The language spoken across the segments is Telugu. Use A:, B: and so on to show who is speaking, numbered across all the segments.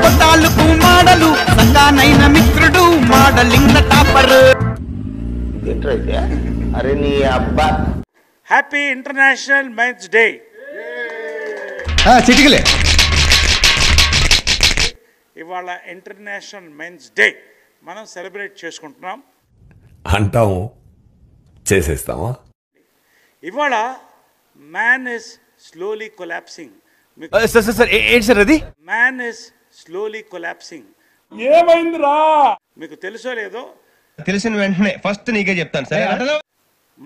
A: కొట్టాలకు మాడలు సంగానైన మిత్రుడు మోడలింగ్ టాపర్.
B: అరే నీ అబ్బా.
C: Happy international men's day.
D: చిటికలే.
C: ఇవాళ ఇంటర్నేషనల్ మెన్స్ డే మనం సెలబ్రేట్ చేసుకుంటున్నాం.
E: అంటాము, చేసేస్తామా?
C: ఇవాళ man is slowly collapsing.
D: Sir ఏంటి సార్ అది?
C: Man is slowly collapsing.
F: ఏమైందిరా?
C: మీకు తెలుసో లేదో,
D: తెలిసిన వెంటనే ఫస్ట్ నీకే చెప్తాను సరే.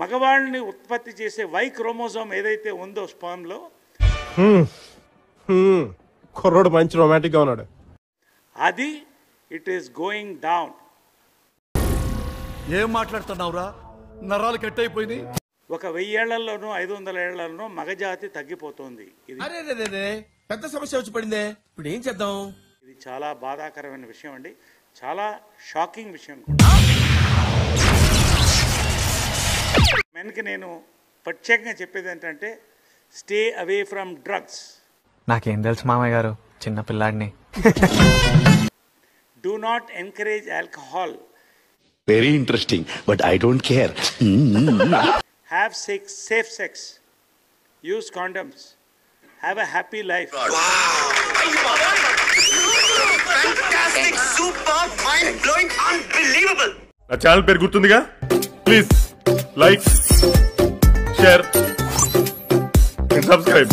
C: మగవాళ్ళని ఉత్పత్తి చేసే వై క్రోమోజోమ్ ఏదైతే ఉందో స్పర్మ్ లో,
F: కుర్రోడు మంచి రొమాంటిక్ గా ఉన్నాడు.
C: అది ఇట్ ఈస్ గోయింగ్ డౌన్.
G: ఏం మాట్లాడుతున్నావురా? నరాలు కట్ అయిపోయింది.
C: ఒక 1000 ఏళ్లలోనూ 500 ఏళ్లలోనూ మగజాతి తగ్గిపోతుంది. ఇది
G: పెద్ద సమస్య వచ్చి పడిందే. ఇప్పుడు ఏం చేద్దాం?
C: ఇది చాలా బాధాకరమైన విషయం అండి, చాలా షాకింగ్ విషయం కూడా. మెన్కి నేను ప్రత్యేకంగా చెప్పేది ఏంటంటే, స్టే అవే ఫ్రమ్ డ్రగ్స్.
H: నాకేం తెలుసు మామయ్య గారు, చిన్న పిల్లాడిని.
C: Do not encourage alcohol.
I: Very interesting, but I don't care.
C: Have sex, safe sex, use condoms, have a happy life.
B: Fantastic, super, mind blowing, unbelievable.
F: నా ఛానల్ పేరు గుర్తుందిగా? Please like, share and subscribe.